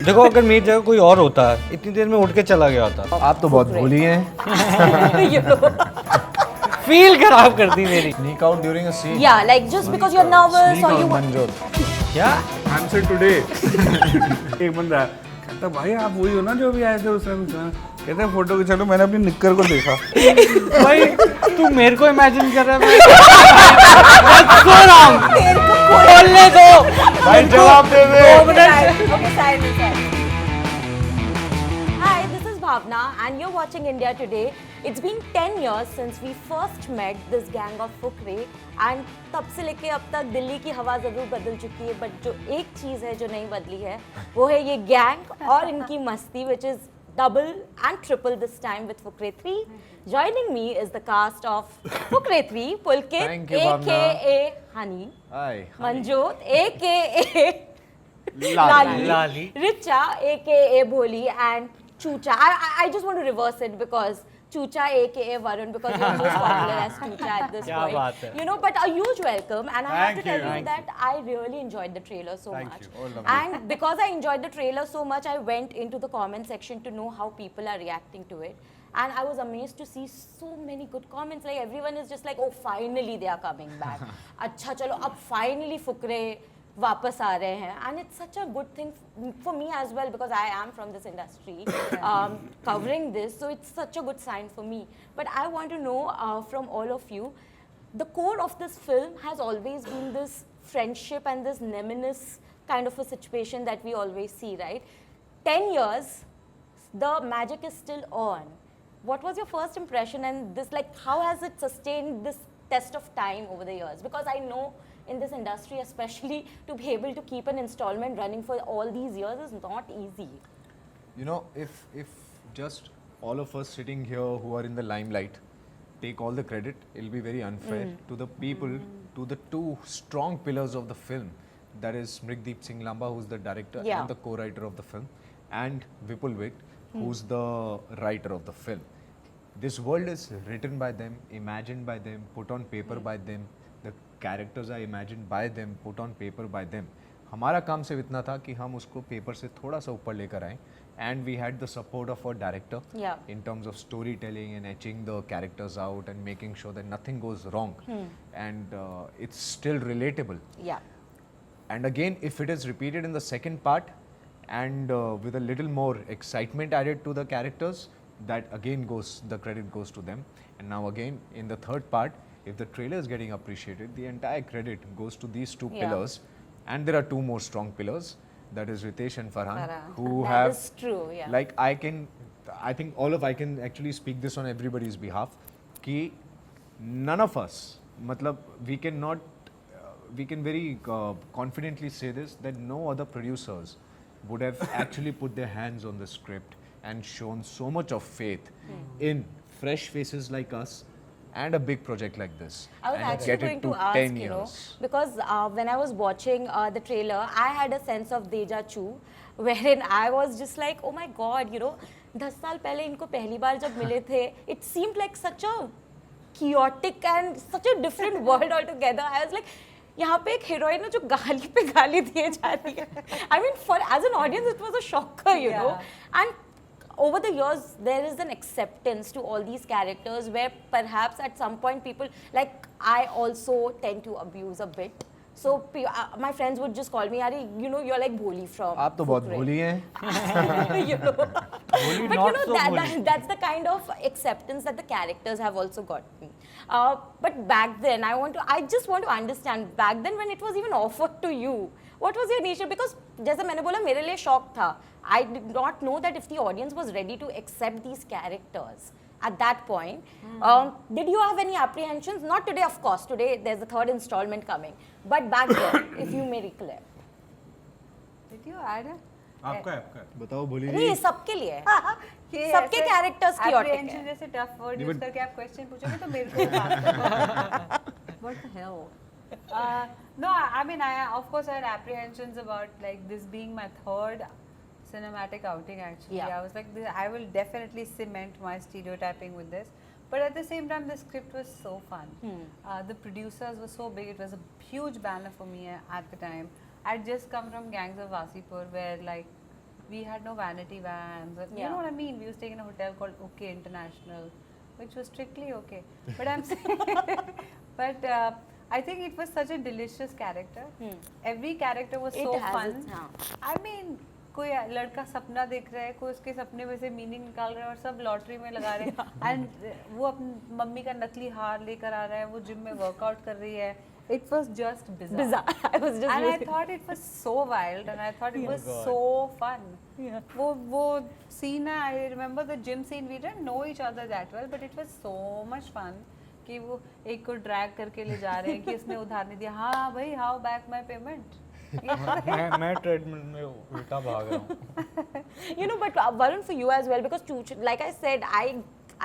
देखो अगर मेरी जगह कोई और होता इतनी देर में उठ के चला गया होता। आप तो बहुत भूली हैं। फील खराब कर दी मेरी। Sneak out during a scene. Yeah, like just because you're nervous Sneak or out, you Manjot. क्या? Answer today. एक बंदा कहता भाई आप वही हो ना जो भी आए थे उस टाइम। कहते हैं फोटो खिंचा लो, मैंने अपनी निक्कर को देखा। भाई तू मेरे को इमेजिन कर रहा है। बोलने दो भाई जवाब दे दे। 2 minute. Okay, silence. Hi, this is Bhavna and you're watching India Today. It's been 10 years since we first met this gang of Fukrey and तब से लेके अब तक दिल्ली की हवा ज़रूर बदल चुकी है, बट जो एक चीज़ है जो नहीं बदली है वो है ये गैंग और इनकी मस्ती, which is double and triple this time with Fukre 3. Joining me is the cast of Fukre 3, Pulkit Thank you, Bhavna. aka Honey, Hi. Manjot aka Lali. Lali. Richa aka Bholi, and Chucha. I just want to reverse it because Chucha aka Varun, because you're most popular as Chucha at this क्या point. बात है? You know, but a huge welcome, and I have to tell you Thank that I really enjoyed the trailer so much. you. Oh, lovely. And because I enjoyed the trailer so much, I went into the comment section to know how people are reacting to it. And I was amazed to see so many good comments. Like everyone is just like, oh, finally they are coming back. अच्छा चलो अब finally Fukrey वापस आ रहे हैं, and it's such a good thing for me as well because I am from this industry covering this, so it's such a good sign for me. But I want to know from all of you, the core of this film has always been this friendship and this nemesis kind of a situation that we always see, right? 10 years, the magic is still on. What was your first impression, and this, like, how has it sustained this test of time over the years? Because I know in this industry especially, to be able to keep an installment running for all these years is not easy. You know, if just all of us sitting here who are in the limelight take all the credit, it'll be very unfair to the people, to the two strong pillars of the film. That is Mrigdeep Singh Lamba, who's the director Yeah. and the co-writer of the film, and Vipul Vitt, who's the writer of the film. This world is written by them, imagined by them, put on paper by them. The characters are imagined by them, put on paper by them. हमारा काम सिर्फ इतना था कि हम उसको paper से थोड़ा सा ऊपर लेकर आए, and we had the support of our director Yeah. in terms of storytelling and etching the characters out and making sure that nothing goes wrong, and it's still relatable. Yeah. And again, if it is repeated in the second part and with a little more excitement added to the characters, that again the credit goes to them. And now again in the third part, if the trailer is getting appreciated, the entire credit goes to these two Yeah. pillars. And there are two more strong pillars, that is Ritesh and Farhan, who That have is true, yeah. like I can actually speak this on everybody's behalf कि none of us, मतलब we can very confidently say this, that no other producers would have actually put their hands on the script and shown so much of faith in fresh faces like us and a big project like this, I was and actually get going it to to ask, 10 you know, years. because when I was watching the trailer, I had a sense of deja vu, wherein I was just like, oh my god, you know, 10 साल पहले इनको पहली बार जब मिले थे, it seemed like such a chaotic and such a different world altogether. I was like, यहाँ पे एक हीरोइन है जो गाली पे गाली दिए जा रही है. I mean, for as an audience, it was a shocker, you know. And over the years, there is an acceptance to all these characters where perhaps at some point people, like I also tend to abuse a bit. So my friends would just call me, Ari, you know, you're like Bholi from आप तो बहुत Fukre." भोली हैं. You know. But you not know, so Bholi. that's the kind of acceptance that the characters have also gotten. But back then, I just want to understand, back then when it was even offered to you, what was your initial, because जैसे मैंने बोला मेरे लिए shock था. I did not know that if the audience was ready to accept these characters at that point. Did you have any apprehensions? Not today, of course. Today there's the third installment coming. But back then, if you may recollect. Did you add it? आपका बताओ भोली नहीं, ये जी. सबके लिए है. ये सबके ऐसे characters chaotic apprehension है. जैसे tough word नहीं, use but- करके आप question पूछोगे तो मेरे को What the hell? No, I mean, of course I had apprehensions about like this being my third cinematic outing actually. Yeah. I was like, I will definitely cement my stereotyping with this. But at the same time, the script was so fun. The producers were so big. It was a huge banner for me at the time. I'd just come from Gangs of Wasipur, where like we had no vanity vans. You Yeah. know what I mean? We was staying in a hotel called OK International, which was strictly okay. But I'm saying, but I think it was such a delicious character. Every character was It so has fun. its- हाँ. I mean, कोई लड़का सपना देख रहा है, कोई उसके सपने में से मीनिंग निकाल रहा है और सब लॉटरी में लगा रहे हैं. एंड वो अपनी मम्मी का नकली हार लेकर आ रहा है, वो जिम में वर्कआउट कर रही है. It was just bizarre. Bizarre. I was just And I using- thought it was so wild, and I thought it was so fun. वो scene है, I remember the gym scene. We didn't know each other that well, but it was so much fun. कि वो एक को drag करके ले जा रहे हैं कि इसने उधार नहीं दिया. हाँ भाई, how back my payment? मैं ट्रेडमिल में उल्टा भाग रहा हूँ. You know, but Varun, for you as well, because like I said,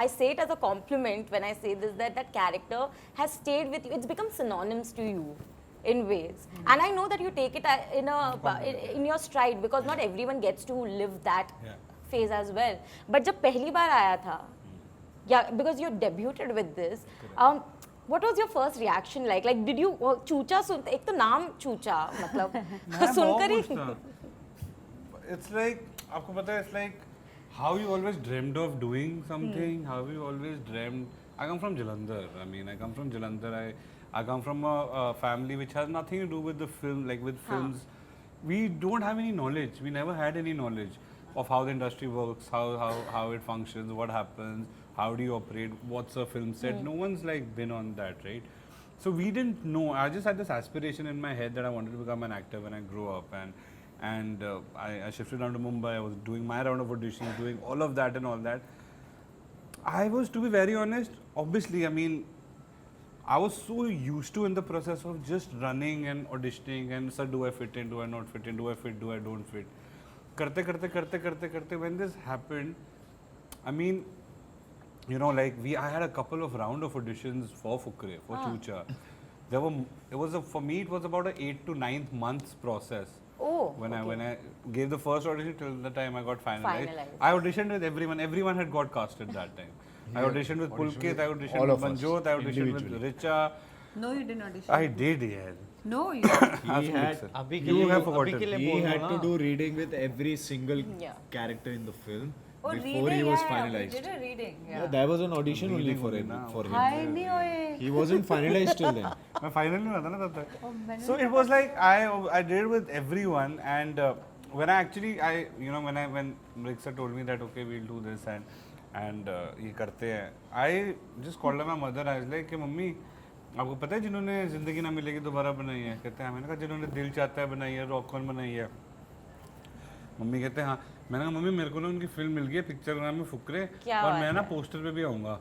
I say it as a compliment when I say this, that character has stayed with you. It's become synonyms to you in ways. And I know that you take it in your stride, because not everyone gets to live that phase as well. But जब पहली बार आया था, yeah, because you debuted with this, what was your first reaction like? Like, did you चूचा सुनते, एक तो नाम चूचा मतलब सुनकर ही It's like, आपको पता है, it's like how you always dreamed of doing something, how you always dreamed. I come from Jalandhar. I mean, I come from Jalandhar. I come from a family which has nothing to do with the film, like with films. We don't have any knowledge. We never had any knowledge of how the industry works, how it functions, what happens, how do you operate, what's a film set. No one's like been on that, right? So we didn't know. I just had this aspiration in my head that I wanted to become an actor when I grew up, and I shifted down to Mumbai. I was doing my round of auditions, doing all of that and all that. I was, to be very honest, obviously, I mean, I was so used to in the process of just running and auditioning and, sir, do I fit in, do I not fit in, do I fit, do I don't fit. Karte, when this happened, I mean, you know, like I had a couple of round of auditions for Fukre, for Chucha. For me, it was about an 8 to 9th months process. Oh, When I gave the first audition till the time I got finalized. Finalized. I auditioned with everyone. Everyone had got casted that time. I auditioned with Pulkit, I auditioned all with of us, Manjot, I auditioned with individually. Richa. No, you didn't audition. I did, yeah. No, you. He had, अभी के You लिए have अभी forgotten. के लिए he बोल दो had ना. to do reading with every single Yeah. character in the film Oh, before reading, he was yeah, finalized. We did a reading. Yeah, Yeah. there was an audition only Reading for only him. now. For him. Hi, नहीं होए. He wasn't finalized till then. मैं final नहीं हुआ था ना तब तक. Oh, मैंने So it was like I did with everyone, and when I actually when Riksha told me that okay we'll do this and ये करते हैं, I just called my mother. I was like कि mummy आपको पता है जिन्होंने जिंदगी ना मिलेगी दोबारा बनाई है? कहते हैं मैंने कहा जिन्होंने दिल चाहता है बनाई है, रॉक कौन बनाई है? मम्मी कहते हैं हाँ. मैंने कहा मम्मी मेरे को ना उनकी फिल्म मिल गई है, पिक्चर का नाम है फुकरे, क्या और बात मैं ना है? पोस्टर पे भी आऊँगा.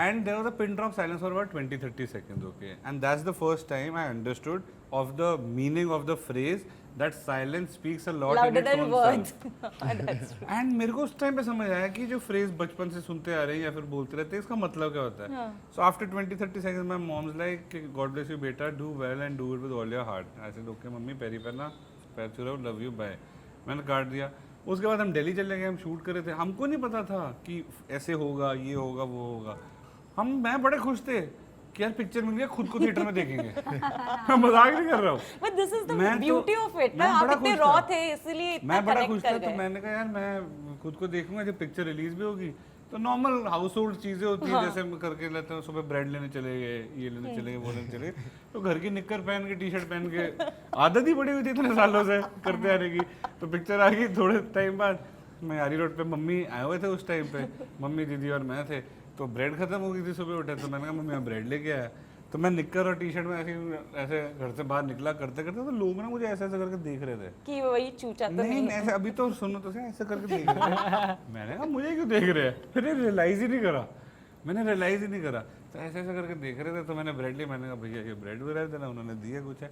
And there was a pin drop silence for about 20-30 seconds, okay? And that's the first time I understood of the meaning of the phrase that silence speaks a lot louder in its than own words. self. That's true. And मेरे को उस time पे समझ आया कि जो phrase बचपन से सुनते आ रहे हैं या फिर बोलते रहते हैं इसका मतलब क्या होता है. So after 20-30 seconds my mom's like God bless you beta, do well and do it with all your heart. I said okay mummy पैरी पहना, पैर छू रहा हूँ, love you bye. मैंने काट दिया. उसके बाद हम दिल्ली चले गए, हम शूट कर रहे थे. हमको नहीं पता था कि ऐसे होगा, ये होगा, वो होगा. मैं बड़े खुश थे कि यार पिक्चर मिल गया, खुद को थिएटर में देखेंगे. मैं मजाक नहीं कर रहा हूँ. But this is the मैं तो- beauty of it. ना मैं आप बड़ा इतने खुश raw था. थे, इसलिए इतना मैं बड़ा connect खुश कर था, तो गए. मैंने कहा यार मैं खुद को देखूंगा जब पिक्चर रिलीज भी होगी. तो नॉर्मल हाउस होल्ड चीजें होती हैं, जैसे हम करके लेते हैं, सुबह ब्रेड लेने चले गए, ये लेने चले गए, वो लेने चले गए. तो घर की निक्कर पहन के, टी शर्ट पहन के, आदत ही पड़ी हुई थी इतने सालों से करते आने की. तो पिक्चर आ गई, थोड़े टाइम बाद मैं यारी रोड पे, मम्मी आए हुए थे उस टाइम पे, मम्मी दीदी और मैं थे. तो ब्रेड खत्म हो गई थी, सुबह उठे तो मैंने कहा मम्मी मैं ब्रेड लेके आया. तो मैं निक्कर और टी शर्ट में ऐसे घर से बाहर निकला करते करते, तो लोग ना मुझे ऐसे ऐसे करके देख रहे थे. कि वही चूचा तो नहीं नहीं. ऐसे अभी तो सुनो तो सही, ऐसे करके देख रहे हैं. मैंने कहा मुझे क्यों देख रहे हैं? मैंने रियलाइज ही नहीं करा. तो ऐसे ऐसे करके देख रहे थे. तो मैंने ब्रेड ली. मैंने कहा भैया ये ब्रेड भी रह देना. उन्होंने दिया कुछ है.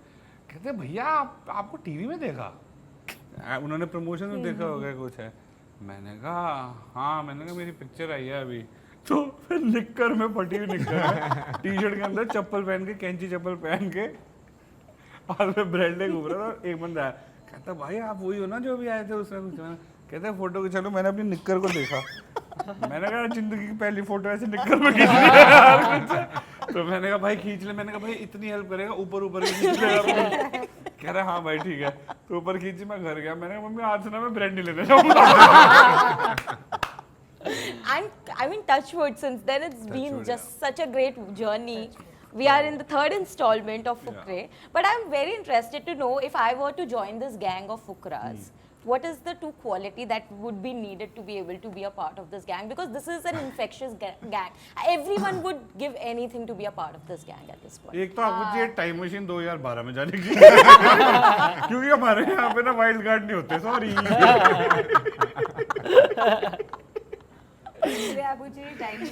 कहते भैया आपको टीवी में देखा, उन्होंने प्रमोशन में देखा होगा कुछ है. मैंने कहा हाँ. मैंने कहा मेरी पिक्चर आई है अभी. तो फिर निक्कर में फटी हुई निक्कर, टी शर्ट के अंदर चप्पल पहन के, कैंची चप्पल पहन के, और मैं ब्रेड ले घूम रहा था. एक बंदा आया, कहता भाई आप वही हो ना जो अभी आए थे उसमें. कहते फोटो के चलो. मैंने अपनी निक्कर को देखा. मैंने कहा जिंदगी की पहली फोटो ऐसे निक्कर में खींच लिया. तो मैंने कहा भाई खींच ले. मैंने कहा भाई इतनी हेल्प करेगा, ऊपर ऊपर ही खींच ले. कह रहा हाँ भाई ठीक है। तो ऊपर खींची, मैं घर गया, मैंने कहा मम्मी आज से ना मैं ब्रेड नहीं लेने जाऊंगा। And I mean, touch wood, since then it's been just such a great journey. We are in the third installment of Fukre. But I'm very interested to know, if I were to join this gang of Fukras, what is the two quality that would be needed to be able to be a part of this gang? Because this is an infectious gang. Everyone would give anything to be a part of this gang at this point. एक तो आपको चाहिए time machine 2012 में जाने की, क्योंकि हमारे यहाँ पे ना वाइल्ड कार्ड नहीं होते, सॉरी। इसलिए आपको चाहिए टाइम।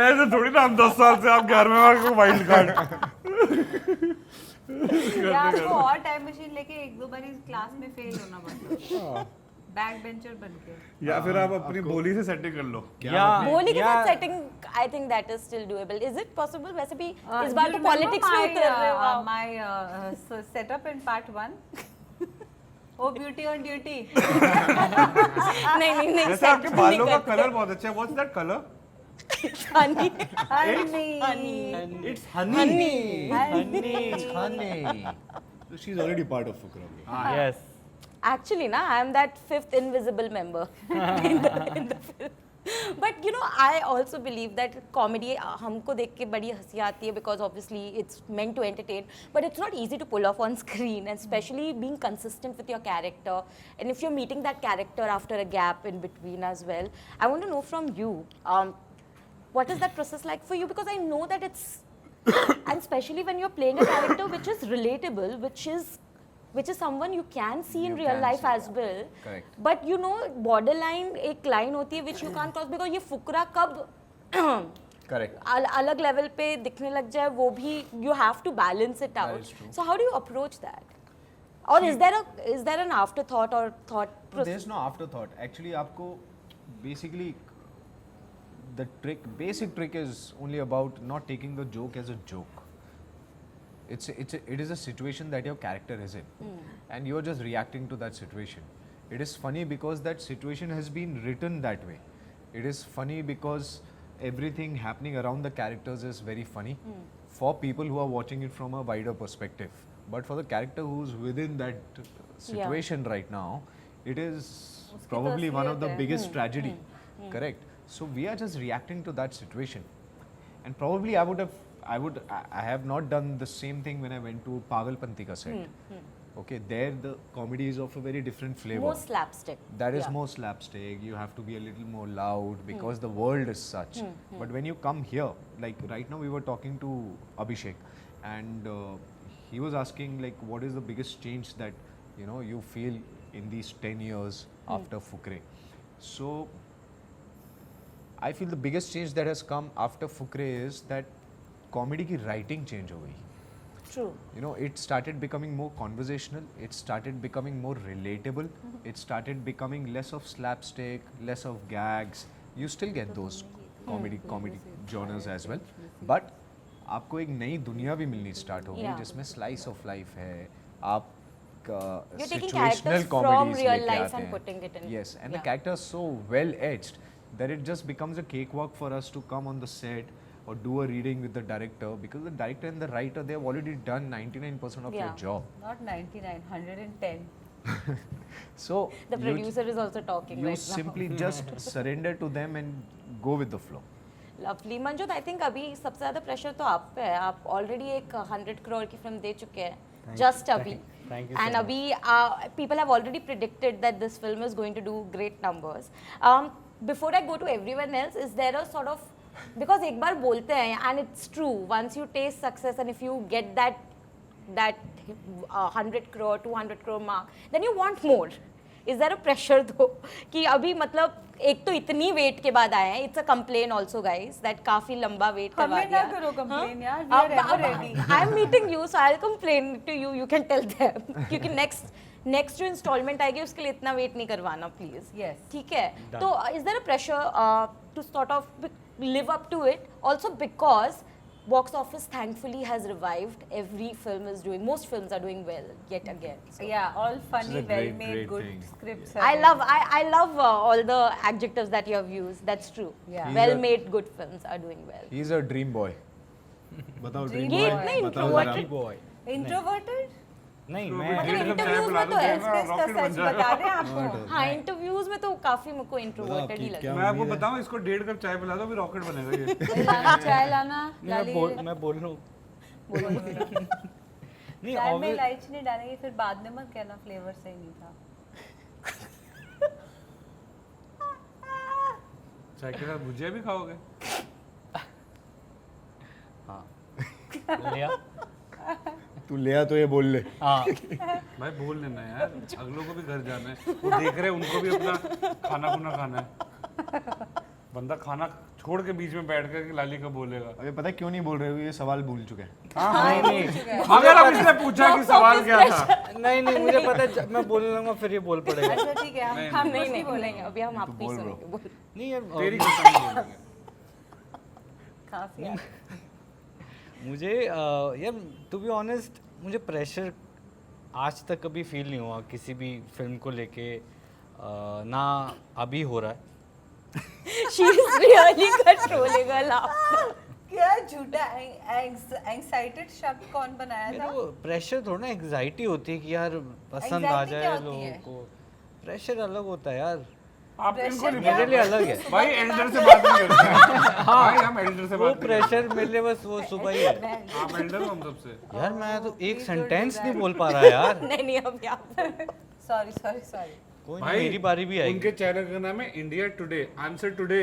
ऐसे थोड़ी ना हम 10 साल से आप घर में आपको वाइल्ड कार्ड। या आपको और टाइम मशीन लेके एक दो बार इस क्लास में फेल होना पड़ता, बैक बेंचर बन के। या फिर आप अपनी बोली से सेटिंग कर लो। बोली के साथ setting, I think that is still doable. Is it possible? वैसे भी इस बार तो politics में उतर रहे हो आप। My setup in part 1. Oh, beauty on duty. नहीं वैसे आपके बालों का कलर बहुत अच्छा है। What's that color? honey. Honey. It's honey. It's honey. So she's already part of Fukra. Yes. Actually, na, I am that fifth invisible member in the film. But you know, I also believe that comedy हमको देख के बड़ी हंसी आती है, because obviously it's meant to entertain, but it's not easy to pull off on screen, and especially being consistent with your character. And if you're meeting that character after a gap in between as well, I want to know from you, what is that process like for you? Because I know that it's, and especially when you're playing a character which is relatable, which is someone you can see in real life as well. Correct. But you know, borderline एक line होती है which you can't cross, because ये फुकरा कब Correct. अलग level पे दिखने लग जाए, वो भी you have to balance it out. is true. So how do you approach that? Or is there an afterthought or thought No, process? there's no afterthought. Actually, आपको basically the basic trick is only about not taking the joke as a joke. It is a situation that your character is in, and you're just reacting to that situation. It is funny because that situation has been written that way. It is funny because everything happening around the characters is very funny for people who are watching it from a wider perspective. But for the character who's within that situation right now, it is probably one of the biggest tragedy. Correct. So we are just reacting to that situation, and probably I have not done the same thing when I went to Pagalpanti ka set. Okay, there the comedy is of a very different flavor. More slapstick. That is Yeah. more slapstick. You have to be a little more loud because the world is such. But when you come here, like right now, we were talking to Abhishek, and he was asking like, what is the biggest change that you feel in these 10 years after Fukre? So I feel the biggest change that has come after Fukre is that comedy की writing change हो गई. True. It started becoming more conversational. It started becoming more relatable. It started becoming less of slapstick, less of gags. You still get those comedy genres as well, but आपको एक नई दुनिया भी मिलनी start होगी Yeah. जिसमें slice of life है. आप You're taking situational characters from comedies real लेके life आते and हैं. putting it in. Yes, and the Yeah. character is so well edged that it just becomes a cakewalk for us to come on the set or do a reading with the director, because the director and the writer, they have already done 99% of your Yeah. job. Not 99, 110. So The you- producer is also talking you right now. simply just surrender to them and go with the flow. Lovely Manjot, I think अभी सबसे ज़्यादा pressure तो आप पे है. आप already एक 100 करोड़ की फिल्म दे चुके हैं जस्ट अभी. thank you एंड so अभी people have already predicted that this film is going to do great numbers. Before I go to everyone else, is there a sort of, because एक बार बोलते हैं and it's true, once you taste success and if you get that 100 crore 200 crore mark, then you want more. Is there a pressure though कि अभी मतलब एक तो इतनी wait के बाद आए हैं, it's a complaint also guys that काफी लंबा वेट करवा हमें दिया. ना करो complain यार, we are ever ready. I'm meeting you, so I'll complain to you. You can tell them क्योंकि next जो installment आएगी उसके लिए इतना वेट नहीं करवाना please. Yes. ठीक है. तो is there a pressure to sort of live up to it? Also because box office thankfully has revived. Every film is doing, most films are doing well yet again. So Yeah, all funny, a great, well-made, great good thing. scripts. I love all the adjectives that you have used. That's true. Yeah. He's Well a- made good films are doing well. He's a dream boy. बताओ Dream ये boy. इतना बताओ introverted जरा. Introverted? नहीं तो मैं अभी मतलब डेढ़ कप चाय interviews पिला में दो, तो है, देखना इसका रॉकेट बन सच जाएगा। बता रहे हैं आपको। हाँ इंटरव्यूज में तो काफी मेरे को इंट्रोवर्टेड ही लगता है। मैं आपको बताऊं, इसको 1.5 कप चाय पिला दो, फिर रॉकेट बनेगा ये। लाना चाय लाना डाली मैं बोल रहा हूँ नहीं चाय में obvious- इलायची नहीं डालेंगे फिर बाद में मत कहना फ्लेवर सही नहीं था। चाय के साथ भुजिया भी खाओगे? हाँ लिया तू ले तो ये बोल ले। हाँ भाई बोल लेना यार, अगलों को भी घर जाना है, वो देख रहे हैं, उनको भी अपना खाना खुना खाना है। बंदा खाना छोड़ के बीच में बैठ कर लाली का बोलेगा। अबे पता है क्यों नहीं बोल रहे हो, ये सवाल भूल चुके हैं। नहीं नहीं अगर अब इसने पूछा कि सवाल क्या था, नहीं नहीं मुझे पता है मैं बोलने लगूंगा फिर ये बोल पड़ेगा अच्छा ठीक है हम नहीं कुछ नहीं नहीं बोलेंगे बोलेंगे अभी हम आपको ही बोल सुनेंगे बोल। नहीं यार तेरी कसम बोलेंगे। काफी मुझे यार टू बी ऑनेस्ट मुझे प्रेशर आज तक कभी फील नहीं हुआ किसी भी फिल्म को लेके ना अभी हो रहा है। She is really controlling her laughter. क्या झूठा एंग्जाइटेड शब्द कौन बनाया मेरे था? को प्रेशर थोड़ा ना एग्जाइटी होती है कि यार पसंद आ Anxiety क्या जाए होती लोगों है? को। प्रेशर अलग होता है यार, आप इनको नहीं मेरे लिए अलग है। भाई एल्डर से बात नहीं करते हैं। भाई हम एल्डर से वो बात नहीं प्रेशर मेरे लिए बस वो सुबह ही है। करते। आप एल्डर हो हम सबसे। यार मैं तो एक सेंटेंस नहीं बोल पा रहा यार। नहीं नहीं अभी आप सॉरी सॉरी सॉरी कोई नहीं, मेरी बारी भी आएगी। उनके चैनल का नाम है India today, answer today.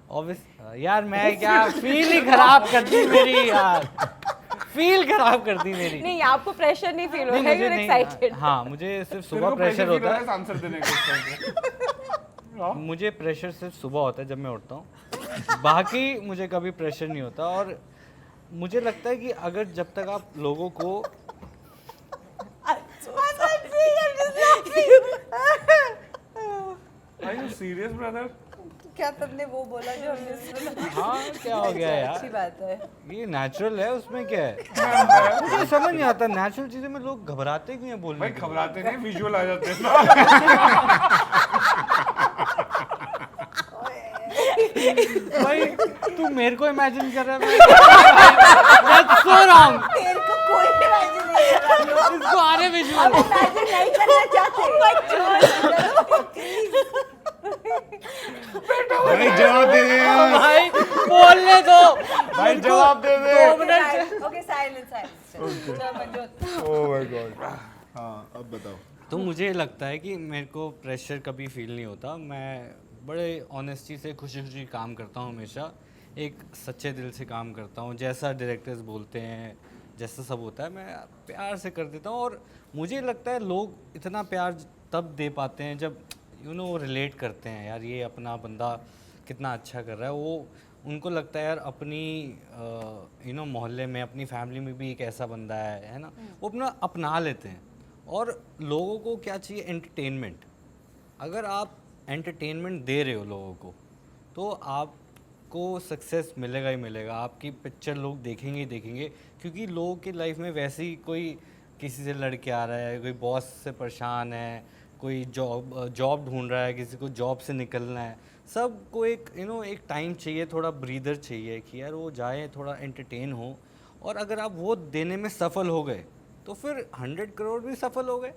Obvious यार मैं क्या फील ही खराब कर दी मेरी यार, फील खराब कर दी मेरी। नहीं आपको प्रेशर नहीं फील नहीं, होगा मुझे यू नहीं, एक्साइटेड। हाँ मुझे सिर्फ सुबह तेरे को प्रेशर feel हो होता रहा है। आंसर देने के इस time पे। मुझे प्रेशर सिर्फ सुबह होता है जब मैं उठता हूँ, बाकी मुझे कभी प्रेशर नहीं होता। और मुझे लगता है कि अगर जब तक आप लोगों को Are you serious, brother? क्या तुमने वो बोला जो हमने सुना? हाँ क्या हो गया अच्छी यार, बात है ये नेचुरल है, उसमें क्या है। मुझे समझ नहीं आता नेचुरल चीजें में लोग घबराते क्यों हैं बोलने भाई के लिए? घबराते नहीं, विजुअल आ जाते हैं ना। भाई तू मेरे को इमेजिन कर रहा है। That's so wrong. तेरे को कोई इमेजिन नहीं कर रहा इसको आ रहे विजुअल। इमेजिन नहीं करना चाहते भाई जवाब दे दे यार। भाई बोलने दो भाई जवाब दे दे। 2 minute. Okay silence silence oh my God. हाँ अब बताओ। तो मुझे लगता है कि मेरे को प्रेशर कभी फील नहीं होता। मैं बड़े ऑनेस्टी से खुशी खुशी काम करता हूँ हमेशा, एक सच्चे दिल से काम करता हूँ। जैसा डायरेक्टर्स बोलते हैं, जैसा सब होता है मैं प्यार से कर देता हूँ। और मुझे लगता है लोग इतना प्यार तब दे पाते हैं जब रिलेट करते हैं यार, ये अपना बंदा कितना अच्छा कर रहा है। वो उनको लगता है यार अपनी मोहल्ले में, अपनी फैमिली में भी एक ऐसा बंदा है ना, वो अपना लेते हैं। और लोगों को क्या चाहिए? एंटरटेनमेंट। अगर आप एंटरटेनमेंट दे रहे हो लोगों को तो आपको सक्सेस मिलेगा ही मिलेगा। आपकी पिक्चर लोग देखेंगे ही देखेंगे, क्योंकि लोगों की लाइफ में वैसे ही कोई किसी से लड़ के आ रहा है, कोई बॉस से परेशान है, कोई जॉब ढूंढ रहा है, किसी को जॉब से निकलना है। सबको एक एक टाइम चाहिए, थोड़ा ब्रीदर चाहिए कि यार वो जाए, थोड़ा एंटरटेन हो। और अगर आप वो देने में सफल हो गए तो फिर 100 करोड़ भी सफल हो गए।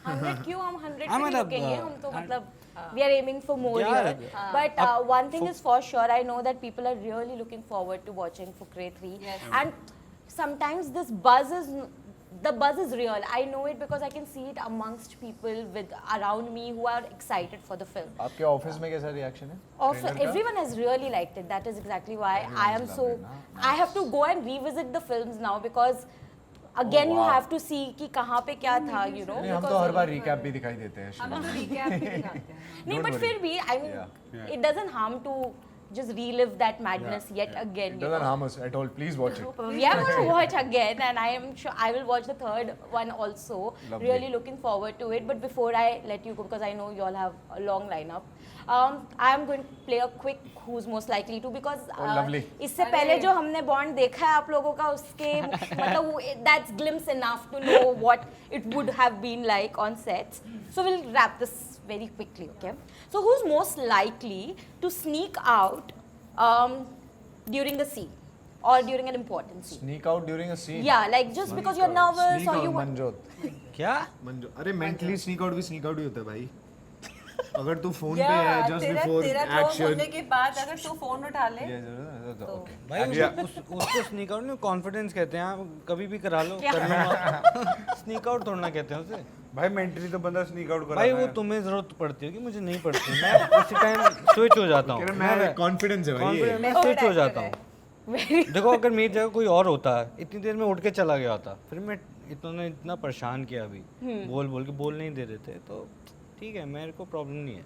100 क्यों हम 100 हाँ, पे मतलब, रुकेंगे हम तो मतलब we are aiming for more Yeah, here. But one thing is for sure, I know that people are really looking forward to watching Fukre 3. Yes. And sometimes this buzz is real. I know it because I can see it amongst people around me who are excited for the film. आपके office में कैसा reaction है? Also, everyone has really liked it. That is exactly why I am so. I have to go and revisit the films now because again you have to see कि कहाँ पे क्या था, नहीं हम तो हर बार रिकैप भी दिखाई देते हैं। हम तो recap भी दिखाते हैं नहीं, but फिर भी I mean it doesn't harm to just relive that madness yet again. It doesn't harm us at all. Please watch it. We are going to watch again, and I am sure I will watch the third one also. Lovely. Really looking forward to it. But before I let you go, because I know you all have a long lineup, I am going to play a quick who's most likely to, because lovely. इससे पहले जो हमने bond देखा है आप लोगों का, उसके मतलब that's glimpse enough to know what it would have been like on sets. So we'll wrap this very quickly, okay? So who's most likely to sneak out during the scene? or during an important scene? Sneak out during a scene. Yeah, like just because you're nervous Sneak or out you. Manjot. क्या अरे mentally sneak out भी sneak out ही होता है भाई. अगर तू phone पे Yeah, है जस्ट तेरा बिफोर तेरा ड्रॉप एक्शन. होने के बाद अगर तू फोन उठा ले ओके. भाई उसको स्नीक आउट नहीं कॉन्फिडेंस कहते हैं. आप कभी भी करा लो कर लूंगा. स्नीक आउट थोड़ा ना कहते हैं उसे. भाई मेंटली तो बंदा स्नीक आउट कर भाई वो तुम्हें जरूरत पड़ती होगी, मुझे नहीं पड़ती. मैं उसी टाइम स्विच हो जाता हूँ. मैं कॉन्फिडेंस है भाई. कॉन्फिडेंस में स्विच हो जाता हूँ. देखो अगर मेरी जगह कोई और होता है इतनी देर में उठ के चला गया होता, फिर मैं इतना परेशान किया अभी बोल के बोल नहीं दे रहे थे, तो ठीक है मेरे को प्रॉब्लम नहीं है.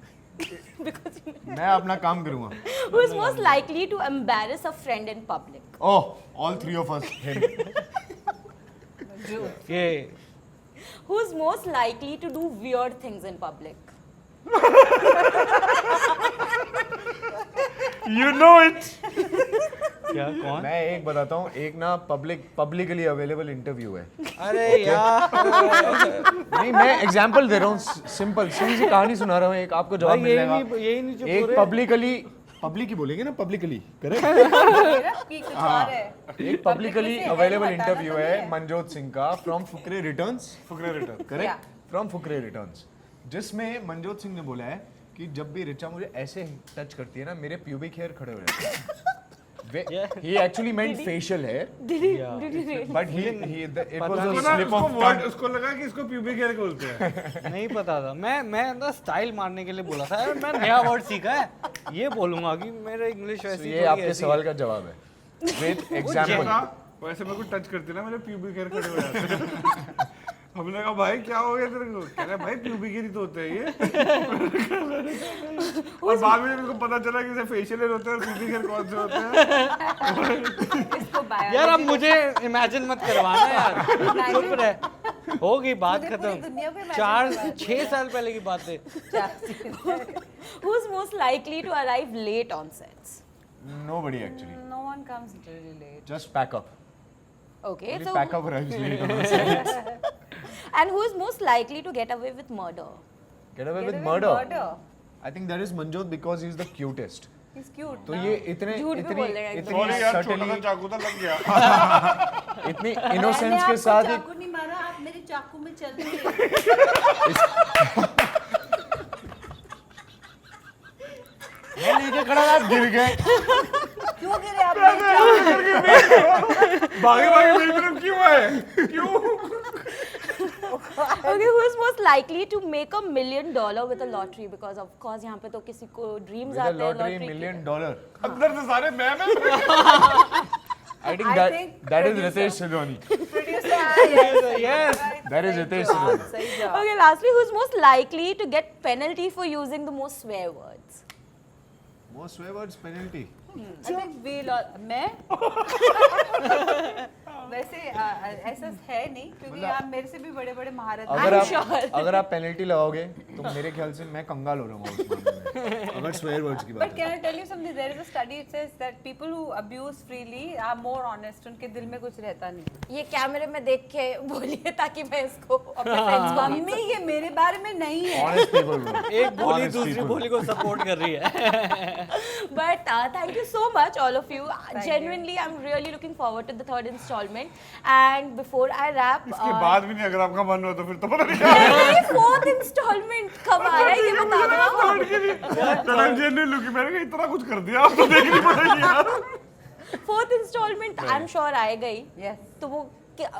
मैं अपना काम करूंगा. Who is most likely to embarrass a friend in public? Oh, all three of us. Him. ये Who is most likely to do weird things in public? You know it. क्या कौन? मैं एक बताता हूँ, एक ना पब्लिकली अवेलेबल इंटरव्यू है. अरे यार नहीं, मैं एग्जांपल दे रहा हूँ, सिंपल सीधी सी कहानी सुना रहा हूँ. एक आपको जवाब मिल जाएगा. यही नहीं जो एक पूरे पब्लिक ही बोलेंगे ना, पब्लिकली करेक्ट. मेरा की कुछ और है. एक पब्लिकली अवेलेबल हटाना इंटरव्यू तो है नहीं है. मनजोत सिंह का from Fukrey returns. Fukrey return. Correct, from Fukrey returns, जिसमें मनजोत सिंह ने बोला है कि जब भी रिचा मुझे ऐसे टच करती है ना, मेरे प्यूबिक हेयर खड़े हो जाते हैं. He actually meant facial hair, Did he really? but it was a उसको ना slip उसको of वर्ड tongue. उसको लगा कि इसको प्यूबिक हेयर बोलते हैं. नहीं पता था. मैं ना स्टाइल मारने के लिए बोला था यार, मैं नया वर्ड सीखा है, ये बोलूंगा कि मेरा इंग्लिश So वैसी ये आपके सवाल का जवाब है. With example. हाँ, वैसे मेरे को टच करती ना मेरे प्यूबिक हेयर खड़े हो जाते हैं. हमने कहा भाई क्या हो गया तेरे को? कह रहा है भाई प्यूबिक हेयर ही तो होते हैं ये. और बाद में मेरे को पता चला कि फेशियल हेयर होते हैं और प्यूबिक हेयर कौन से होते हैं. इसको यार अब मुझे इमेजिन मत करवाना यार. चुप रह, हो गई बात पूरी खत्म. दुनिया को imagine 4-6 साल पहले की बात है. Who's most likely to arrive late on sets? Nobody actually. No one comes really late. Just pack up. Okay, Only so pack up arrives late on the set. and who is most likely to get away with murder? Get away Get with away murder. murder. I think that is Manjot because he's the cutest. He's cute. तो ना? ये इतने झूठ भी बोल रहे हैं इतनी सॉरी यार छोटा सा subtly, चाकू था लग गया. इतनी मैंने इनोसेंस के आपको साथ ही चाकू नहीं मारा, आप मेरे चाकू में चल रहे. मैं नीचे खड़ा था, गिर गए. क्यों गिरे आप मेरे चाकू? भागे भागे मेरी तरफ क्यों आए? क्यों? Okay, who is most likely to make $1 million with a lottery? Because of course यहाँ पे तो किसी को dreams With a आते हैं lottery lottery $1 million. अंदर से सारे मैं I think I that think that is producer. Ritesh Sidoni. Producer, yes. Yes. That is Ritesh Sidoni. सही जवाब. Okay, lastly, who's most likely to get penalty for using the most swear words? Most swear words penalty. I think we'll all, मैं वैसे ऐसा है नहीं क्योंकि आप मेरे से भी बड़े बड़े महारत अगर आप पेनल्टी लगाओगे तो मेरे ख्याल से मैं कंगाल हो रहा हूँ उस मामले में. अगर स्वेयर वर्ड्स की But बात can है. I tell you something? There is a study. It says that people who abuse freely are more honest. उनके दिल में कुछ रहता नहीं. ये कैमरे में देख के बोलिए ताकि मैं इसको अपने फ्रेंड्स को मम्मी ये मेरे बारे में नहीं है. Honest people bro. एक बोली Honest दूसरी people. बोली को सपोर्ट कर रही है. But thank you so much, all of you. Genuinely, I'm really looking forward to the third installment. And before I wrap, इसके बाद भी नहीं अगर आपका मन हो तो फिर तो पता नहीं क्या. fourth installment कब आ रहा है ये बता दो. I'm genuinely looking. मैंने कहा इतना कुछ कर दिया, अब तो देखनी पड़ेगी यार. Fourth installment, I'm sure आएगा ही. Yes. तो वो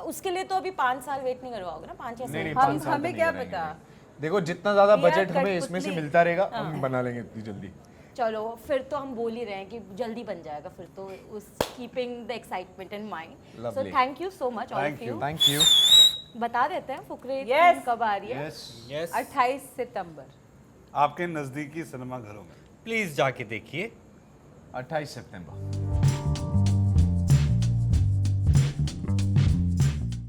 उसके लिए तो अभी 5 साल वेट नहीं करवाओगे ना, 5 या 6 नहीं, साल. 5 साल हमें तो क्या नहीं पता? कराएंगे. देखो जितना ज्यादा We are बजट हमें इसमें से कठपुतली. मिलता रहेगा हम बना लेंगे इतनी जल्दी. चलो फिर तो हम बोल ही रहे हैं कि जल्दी बन जाएगा फिर तो, उस keeping the excitement in mind. So Lovely. Thank you so much all of you. Thank you. बता देते हैं फुकरे Yes. कब आ रही है. यस. यस 28 सितंबर. आपके नजदीकी सिनेमा घरों में. प्लीज जाके देखिए. 28 सितंबर.